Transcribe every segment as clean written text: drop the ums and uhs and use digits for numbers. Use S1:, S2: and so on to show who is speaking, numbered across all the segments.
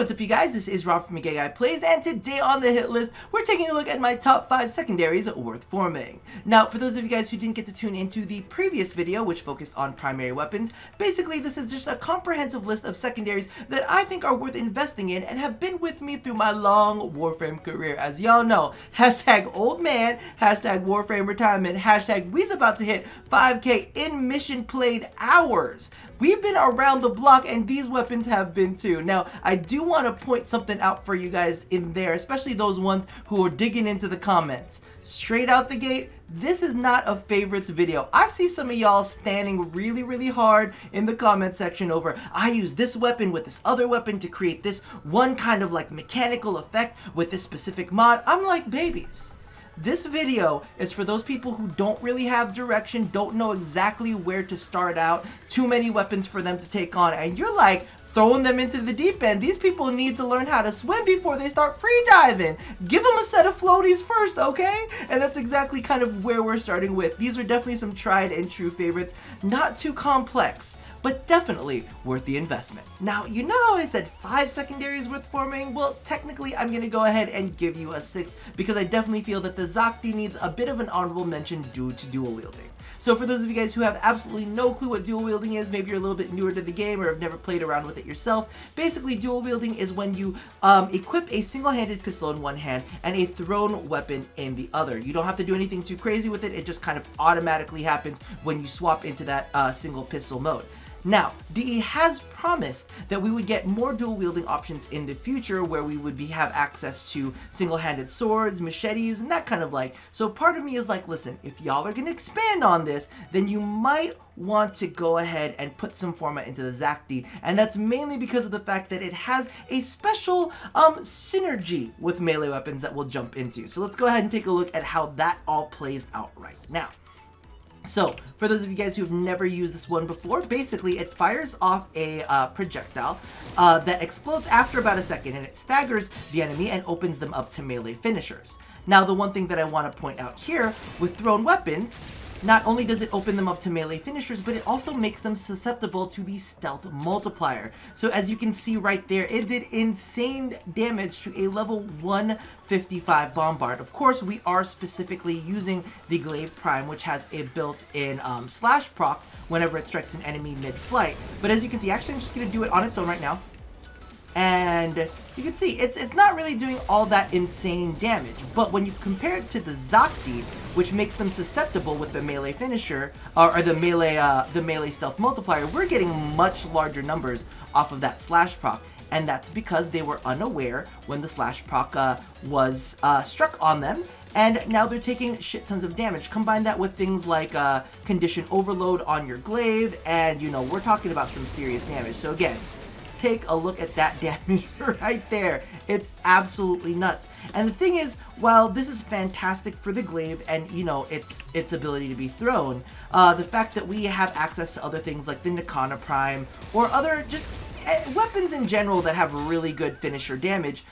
S1: what's up you guys, this is Rob from Guy Plays, and today on the hit list, we're taking a look at my top 5 secondaries worth forming. Now, for those of you guys who didn't get to tune into the previous video, which focused on primary weapons, basically this is just a comprehensive list of secondaries that I think are worth investing in and have been with me through my long Warframe career. As y'all know, hashtag old man, hashtag Warframe retirement, hashtag we's about to hit 5K in mission played hours. We've been around the block and these weapons have been too. Now, I do want to point something out for you guys in there, especially those ones who are digging into the comments. Straight out the gate, this is not a favorites video. I see some of y'all standing really hard in the comment section over, I use this weapon with this other weapon to create this one kind of like mechanical effect with this specific mod. I'm like, babies. This video is for those people who don't really have direction, don't know exactly where to start out, too many weapons for them to take on, and you're like throwing them into the deep end. These people need to learn how to swim before they start free diving. Give them a set of floaties first, okay? And that's exactly kind of where we're starting with. These are definitely some tried and true favorites, not too complex, but definitely worth the investment. Now, you know how I said 5 secondaries worth forming? Well, technically, I'm gonna go ahead and give you a 6th because I definitely feel that the Zakti needs a bit of an honorable mention due to dual wielding. So for those of you guys who have absolutely no clue what dual wielding is, maybe you're a little bit newer to the game or have never played around with it yourself, basically dual wielding is when you equip a single-handed pistol in one hand and a thrown weapon in the other. You don't have to do anything too crazy with it, it just kind of automatically happens when you swap into that single pistol mode. Now, DE has promised that we would get more dual wielding options in the future where we would have access to single-handed swords, machetes, and that kind of like. So part of me is like, listen, if y'all are going to expand on this, then you might want to go ahead and put some format into the Zakti, and that's mainly because of the fact that it has a special synergy with melee weapons that we'll jump into. So let's go ahead and take a look at how that all plays out right now. So, for those of you guys who have never used this one before, basically it fires off a projectile that explodes after about a second, and it staggers the enemy and opens them up to melee finishers. Now, the one thing that I want to point out here, with thrown weapons, not only does it open them up to melee finishers, but it also makes them susceptible to the stealth multiplier. So as you can see right there, it did insane damage to a level 155 bombard. Of course, we are specifically using the Glaive Prime, which has a built-in slash proc whenever it strikes an enemy mid-flight. But as you can see, actually I'm just going to do it on its own right now. And you can see it's not really doing all that insane damage, but when you compare it to the Zakti, which makes them susceptible with the melee finisher or the melee stealth multiplier, we're getting much larger numbers off of that slash proc, and that's because they were unaware when the slash proc was struck on them. And now they're taking shit tons of damage. Combine that with things like condition overload on your glaive, and you know, we're talking about some serious damage. So again, take a look at that damage right there. It's absolutely nuts. And the thing is, while this is fantastic for the glaive and, you know, its ability to be thrown, the fact that we have access to other things like the Nikana Prime or other just weapons in general that have really good finisher damage,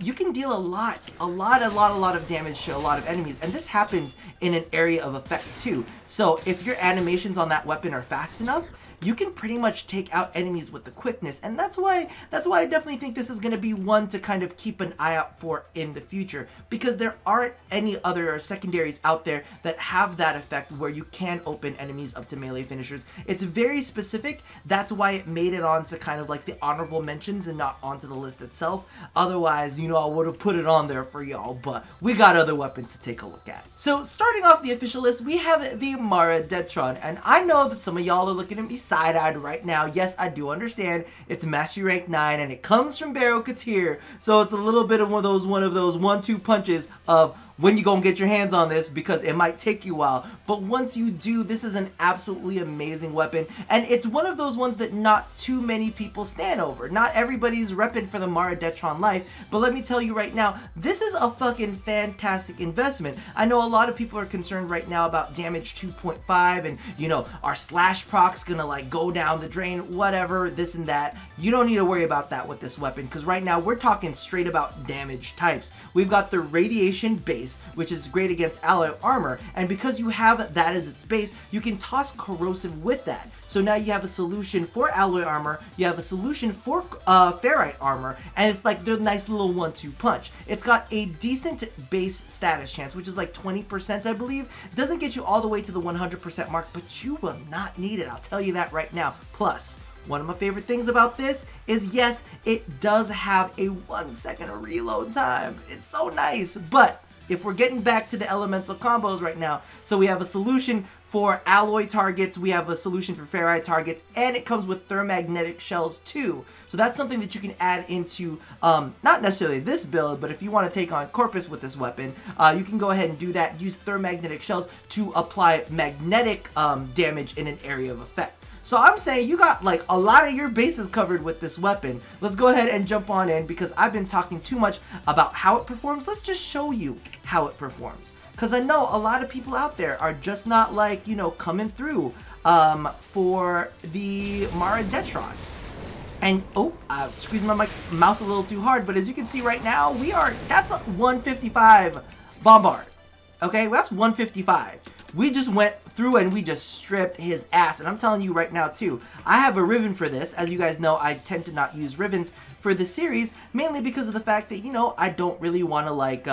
S1: you can deal a lot of damage to a lot of enemies, and this happens in an area of effect too. So if your animations on that weapon are fast enough, you can pretty much take out enemies with the quickness, and that's why I definitely think this is going to be one to kind of keep an eye out for in the future, because there aren't any other secondaries out there that have that effect where you can open enemies up to melee finishers. It's very specific. That's why it made it onto kind of like the honorable mentions and not onto the list itself. Otherwise, you know, I would have put it on there for y'all, but we got other weapons to take a look at. So starting off the official list, we have the Mara Detron, and I know that some of y'all are looking at me side-eyed right now. Yes, I do understand it's Mastery Rank 9 and it comes from Barrow Katir, so it's a little bit of one of those 1-2 punches of when you gonna get your hands on this, because it might take you a while, but once you do, this is an absolutely amazing weapon, and it's one of those ones that not too many people stand over. Not everybody's repping for the Mara Detron life, but let me tell you right now, this is a fucking fantastic investment. I know a lot of people are concerned right now about damage 2.5 and, you know, our slash proc's gonna like go down the drain, whatever, this and that. You don't need to worry about that with this weapon, because right now we're talking straight about damage types. We've got the radiation base, base, which is great against alloy armor, and because you have that as its base, you can toss corrosive with that. So now you have a solution for alloy armor, you have a solution for ferrite armor, and it's like the nice little 1-2 punch. It's got a decent base status chance, which is like 20%, I believe. Doesn't get you all the way to the 100% mark, but you will not need it, I'll tell you that right now. Plus, one of my favorite things about this is, yes, it does have a 1 second reload time. It's so nice, but if we're getting back to the elemental combos right now, so we have a solution for alloy targets, we have a solution for ferrite targets, and it comes with thermagnetic shells too. So that's something that you can add into, not necessarily this build, but if you want to take on Corpus with this weapon, you can go ahead and do that. Use thermagnetic shells to apply magnetic damage in an area of effect. So I'm saying you got like a lot of your bases covered with this weapon. Let's go ahead and jump on in because I've been talking too much about how it performs. Let's just show you how it performs. Because I know a lot of people out there are just not like, you know, coming through for the Maradetron. And, oh, I was squeezing my mouse a little too hard, but as you can see right now, that's a 155 Bombard. Okay, well, that's 155. We just went through and we just stripped his ass. And I'm telling you right now too, I have a Riven for this. As you guys know, I tend to not use Rivens for this series, mainly because of the fact that, you know, I don't really want to like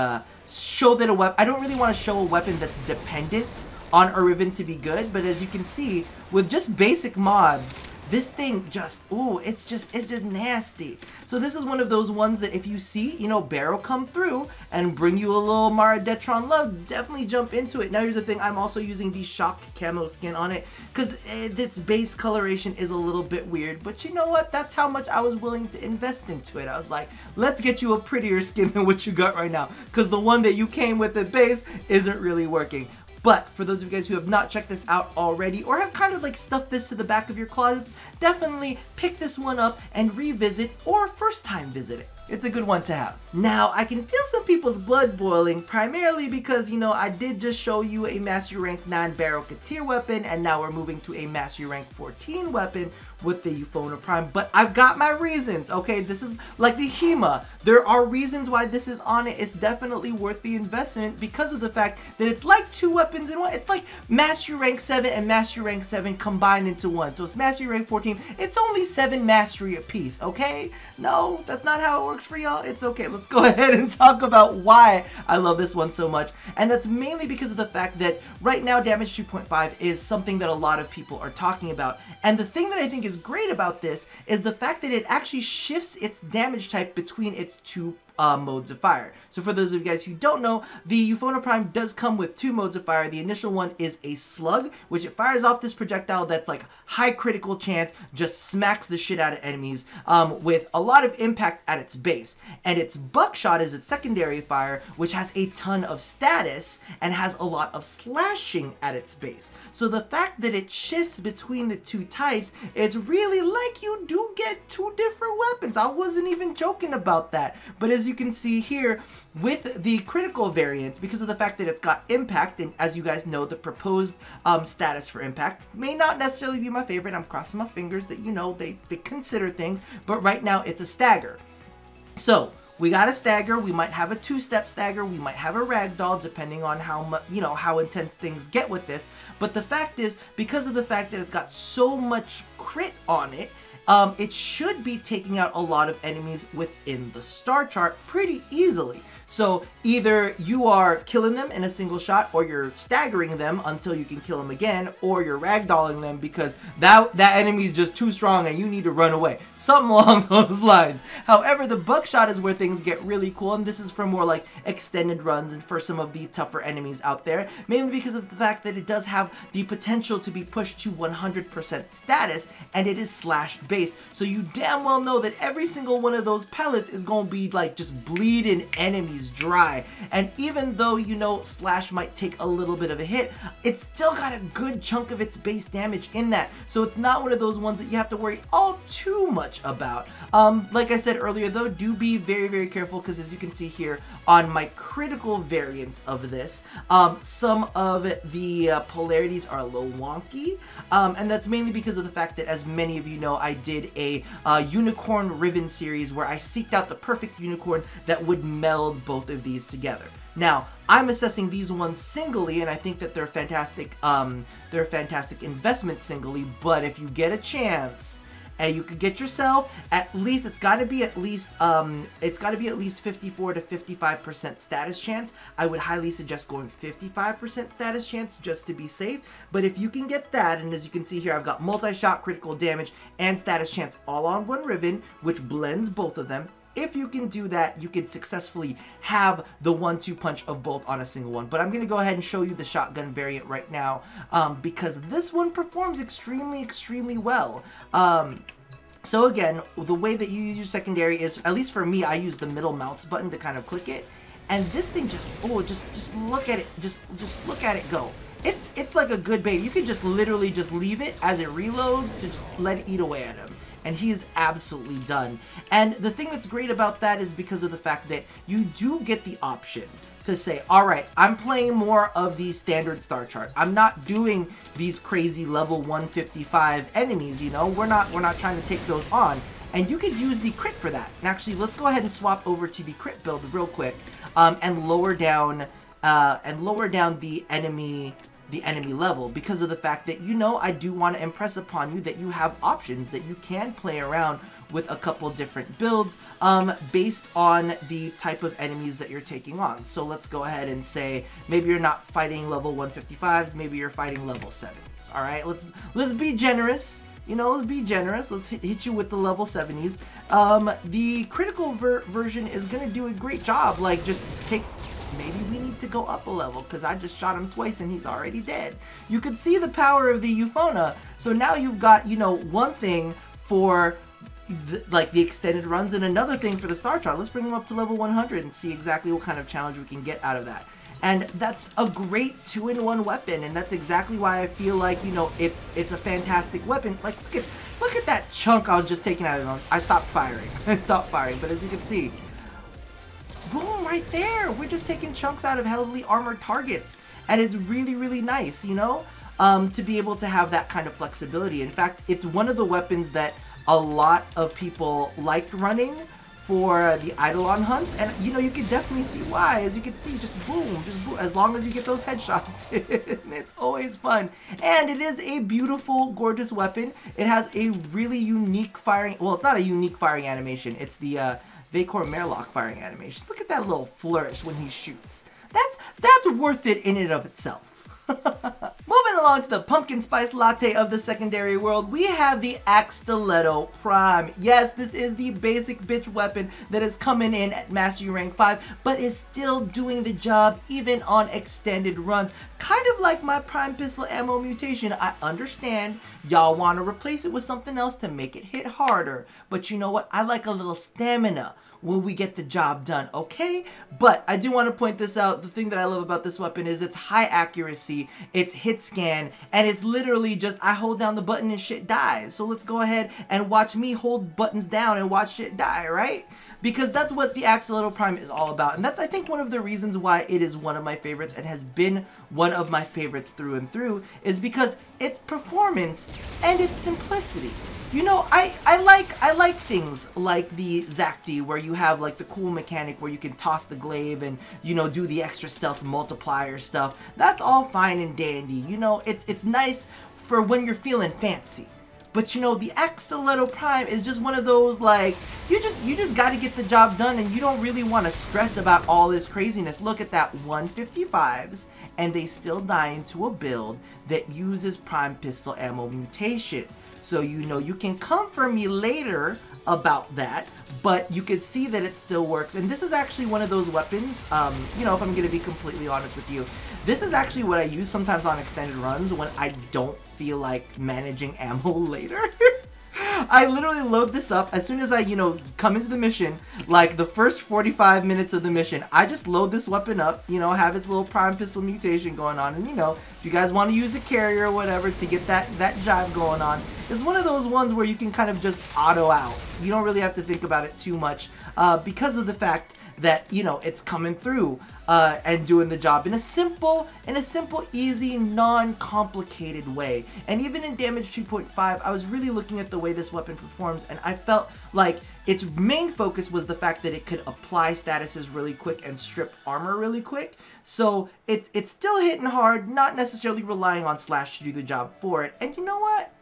S1: show that I don't really want to show a weapon that's dependent on a Riven to be good. But as you can see, with just basic mods, this thing just, ooh, it's just nasty. So this is one of those ones that if you see, you know, Barrow come through and bring you a little Maradetron love, definitely jump into it. Now here's the thing, I'm also using the shocked camo skin on it because its base coloration is a little bit weird, but you know what, that's how much I was willing to invest into it. I was like, let's get you a prettier skin than what you got right now, because the one that you came with at base isn't really working. But for those of you guys who have not checked this out already or have kind of like stuffed this to the back of your closets, definitely pick this one up and revisit or first time visit it. It's a good one to have. Now, I can feel some people's blood boiling, primarily because, you know, I did just show you a Mastery Rank 9 Barrow Katir weapon, and now we're moving to a Mastery Rank 14 weapon with the Euphona Prime, but I've got my reasons, okay? This is like the HEMA. There are reasons why this is on it. It's definitely worth the investment because of the fact that it's like 2 weapons in one. It's like Mastery Rank 7 and Mastery Rank 7 combined into one. So it's Mastery Rank 14. It's only 7 Mastery apiece, okay? No, that's not how it works for y'all. It's okay. Let's go ahead and talk about why I love this one so much. And that's mainly because of the fact that right now damage 2.5 is something that a lot of people are talking about. And the thing that I think is great about this is the fact that it actually shifts its damage type between its 2 modes of fire. So for those of you guys who don't know, the Euphona Prime does come with 2 modes of fire. The initial one is a slug, which it fires off this projectile that's like high critical chance, just smacks the shit out of enemies with a lot of impact at its base. And its buckshot is its secondary fire, which has a ton of status and has a lot of slashing at its base. So the fact that it shifts between the 2 types, it's really like you do get 2 different weapons. I wasn't even joking about that. But as you can see here with the critical variant, because of the fact that it's got impact, and as you guys know, the proposed status for impact may not necessarily be my favorite. I'm crossing my fingers that, you know, they consider things, but right now it's a stagger. So we got a stagger. We might have a 2-step stagger. We might have a ragdoll, depending on how much, you know, how intense things get with this. But the fact is, because of the fact that it's got so much crit on it, it should be taking out a lot of enemies within the star chart pretty easily. So either you are killing them in a single shot, or you're staggering them until you can kill them again, or you're ragdolling them because that enemy is just too strong and you need to run away. Something along those lines. However, the buckshot is where things get really cool, and this is for more like extended runs and for some of the tougher enemies out there, mainly because of the fact that it does have the potential to be pushed to 100% status, and it is slash based. So you damn well know that every single one of those pellets is going to be like just bleeding enemies dry. And even though, you know, slash might take a little bit of a hit, it's still got a good chunk of its base damage in that. So it's not one of those ones that you have to worry all too much about. Like I said earlier though, do be very, very careful, because as you can see here on my critical variant of this, some of the polarities are a little wonky, and that's mainly because of the fact that, as many of you know, I did a unicorn Riven series where I seeked out the perfect unicorn that would meld both of these together. Now, I'm assessing these ones singly, and I think that they're fantastic investments singly, but if you get a chance, and you could get yourself at least, it's got to be at least 54 to 55% status chance. I would highly suggest going 55% status chance just to be safe. But if you can get that, and as you can see here, I've got multi-shot, critical damage, and status chance all on one ribbon, which blends both of them. If you can do that, you can successfully have the 1-2 punch of both on a single one. But I'm going to go ahead and show you the shotgun variant right now because this one performs extremely well. So again, the way that you use your secondary is, at least for me, I use the middle mouse button to kind of click it. And this thing just look at it, just look at it go. It's like a good baby. You could just literally just leave it as it reloads to just let it eat away at him. And he is absolutely done. And the thing that's great about that is because of the fact that you do get the option to say, all right, I'm playing more of the standard star chart. I'm not doing these crazy level 155 enemies, you know? We're not trying to take those on. And you could use the crit for that. And actually, let's go ahead and swap over to the crit build real quick and lower down the enemy level, because of the fact that, you know, I do want to impress upon you that you have options, that you can play around with a couple different builds based on the type of enemies that you're taking on. So let's go ahead and say maybe you're not fighting level 155s, maybe you're fighting level 70s. All right, let's be generous. You know, let's be generous. Let's hit you with the level 70s. The critical version is gonna do a great job. Like, just take. Maybe we need to go up a level because I just shot him twice and he's already dead. You can see the power of the Euphona. So now you've got, you know, one thing for the extended runs and another thing for the star chart. Let's bring him up to level 100 and see exactly what kind of challenge we can get out of that. And that's a great 2-in-1 weapon, and that's exactly why I feel like, you know, it's a fantastic weapon. Like, look at that chunk I was just taking out of him. I stopped firing. I stopped firing, but as you can see, boom, right there. We're just taking chunks out of heavily armored targets. And it's really nice, you know, to be able to have that kind of flexibility. In fact, it's one of the weapons that a lot of people liked running for the Eidolon hunts. And, you know, you can definitely see why. As you can see, just boom, as long as you get those headshots in, it's always fun. And it is a beautiful, gorgeous weapon. It has a really unique firing, well, it's not a unique firing animation. It's the, Vacor Merlock firing animation. Look at that little flourish when he shoots. That's worth it in and of itself. Moving along to the pumpkin spice latte of the secondary world, we have the Axe Stiletto Prime. Yes, this is the basic bitch weapon that is coming in at Mastery Rank 5, but is still doing the job even on extended runs. Kind of like my Prime Pistol Ammo mutation. I understand y'all want to replace it with something else to make it hit harder, but you know what? I like a little stamina when we get the job done, okay? But I do want to point this out. The thing that I love about this weapon is its high accuracy, its hit scan, and it's literally just, I hold down the button and shit dies. So let's go ahead and watch me hold buttons down and watch shit die, right? Because that's what the Axe Stiletto Prime is all about. And that's, I think, one of the reasons why it is one of my favorites and has been one of my favorites through and through, is because its performance and its simplicity. You know, I like things like the Zacti, where you have like the cool mechanic where you can toss the glaive and, you know, do the extra stealth multiplier stuff. That's all fine and dandy. You know, it's nice for when you're feeling fancy. But you know, the Axe Stiletto Prime is just one of those, like, you just got to get the job done, and you don't really want to stress about all this craziness. Look at that, 155s, and they still die into a build that uses Prime Pistol Ammo mutation. So, you know, you can come for me later about that, but you can see that it still works. And this is actually one of those weapons, you know, if I'm going to be completely honest with you, this is actually what I use sometimes on extended runs when I don't feel like managing ammo later. I literally load this up as soon as I, you know, come into the mission, like the first 45 minutes of the mission, I just load this weapon up, you know, have its little Prime Pistol mutation going on, and you know, if you guys want to use a carrier or whatever to get that jive going on, it's one of those ones where you can kind of just auto out. You don't really have to think about it too much because of the fact that, you know, it's coming through and doing the job in a simple, easy, non-complicated way. And even in damage 2.5, I was really looking at the way this weapon performs, and I felt like its main focus was the fact that it could apply statuses really quick and strip armor really quick. So it's still hitting hard, not necessarily relying on slash to do the job for it. And you know what?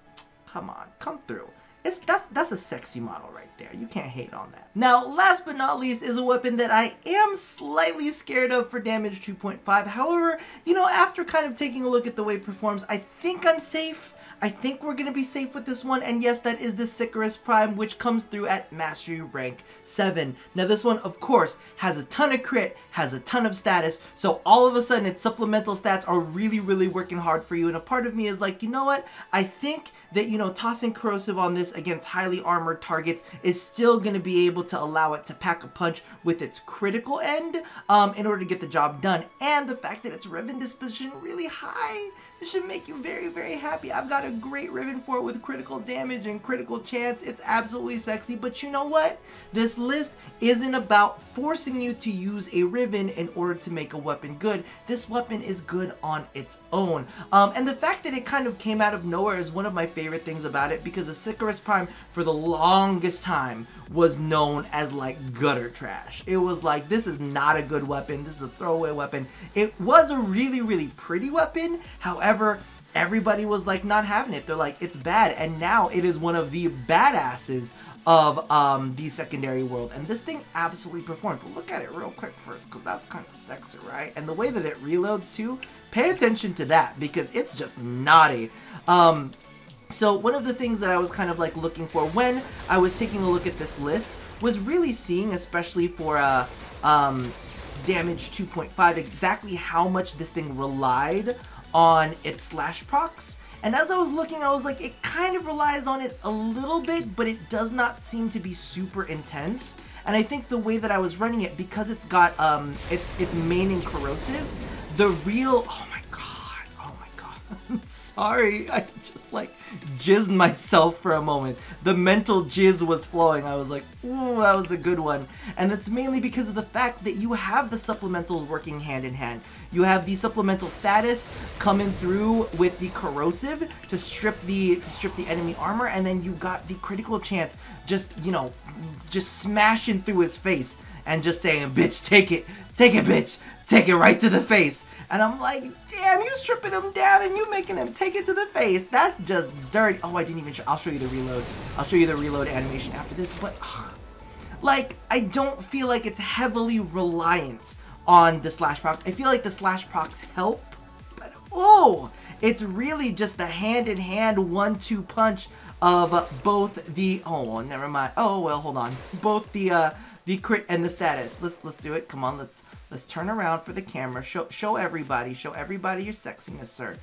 S1: Come on, come through. That's a sexy model right there. You can't hate on that. Now, last but not least is a weapon that I am slightly scared of for damage 2.5. However, you know, after kind of taking a look at the way it performs, I think I'm safe. I think we're going to be safe with this one, and yes, that is the Secondaries Prime, which comes through at Mastery Rank 7. Now this one, of course, has a ton of crit, has a ton of status, so all of a sudden its supplemental stats are really working hard for you, and a part of me is like, you know what, I think that, you know, tossing Corrosive on this against highly armored targets is still going to be able to allow it to pack a punch with its critical end in order to get the job done, and the fact that its Riven disposition really high, this should make you very happy. I've got a great Riven for it with critical damage and critical chance. It's absolutely sexy, but you know what? This list isn't about forcing you to use a Riven in order to make a weapon good. This weapon is good on its own. And the fact that it kind of came out of nowhere is one of my favorite things about it, because the Secondaries Prime for the longest time was known as like gutter trash. It was like, this is not a good weapon, this is a throwaway weapon. It was a really pretty weapon, however, everybody was like not having it. They're like, it's bad, and now it is one of the badasses of the secondary world, and this thing absolutely performed. But look at it real quick first, because that's kind of sexy, right? And the way that it reloads too, pay attention to that, because it's just naughty. So one of the things that I was kind of like looking for when I was taking a look at this list was really seeing, especially for damage 2.5, exactly how much this thing relied on its slash procs. And as I was looking, I was like, it kind of relies on it a little bit, but it does not seem to be super intense. And I think the way that I was running it, because it's got its main in Corrosive, the real, oh my god, I'm sorry, I just like jizzed myself for a moment. The mental jizz was flowing. I was like, ooh, that was a good one. And it's mainly because of the fact that you have the supplementals working hand in hand. You have the supplemental status coming through with the Corrosive to strip the enemy armor, and then you got the critical chance just, you know, just smashing through his face and just saying, bitch, take it, bitch, take it right to the face. And I'm like, damn, you stripping him down and you making him take it to the face. That's just dirty. Oh, I didn't even show. I'll show you the reload. I'll show you the reload animation after this. But, like, I don't feel like it's heavily reliant on the slash procs. I feel like the slash procs help. But, oh, it's really just the hand-in-hand 1-2 punch of both the, oh, never mind. Oh, well, hold on. Both the crit and the status. Let's do it. Come on, let's turn around for the camera. Show everybody your sexiness, sir.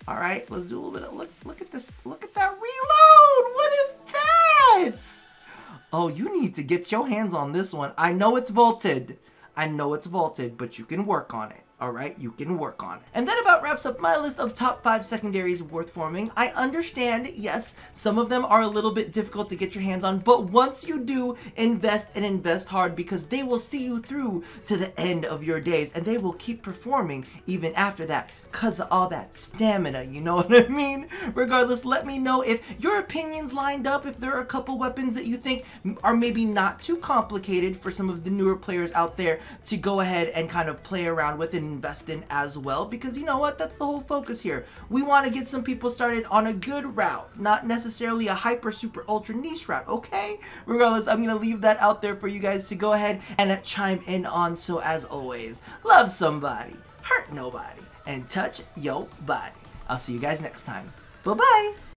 S1: All right, let's do a little bit of look at this. Look at that reload. What is that? Oh, you need to get your hands on this one. I know it's vaulted. But you can work on it. Alright, you can work on it. And that about wraps up my list of top 5 secondaries worth forming. I understand, yes, some of them are a little bit difficult to get your hands on, but once you do, invest and invest hard, because they will see you through to the end of your days, and they will keep performing even after that, because of all that stamina, you know what I mean? Regardless, let me know if your opinions lined up, if there are a couple weapons that you think are maybe not too complicated for some of the newer players out there to go ahead and kind of play around with and invest in as well, because you know what, that's the whole focus here. We want to get some people started on a good route, not necessarily a hyper super ultra niche route, okay? Regardless, I'm gonna leave that out there for you guys to go ahead and chime in on. So as always, love somebody, hurt nobody, and touch your body. I'll see you guys next time. Bye bye.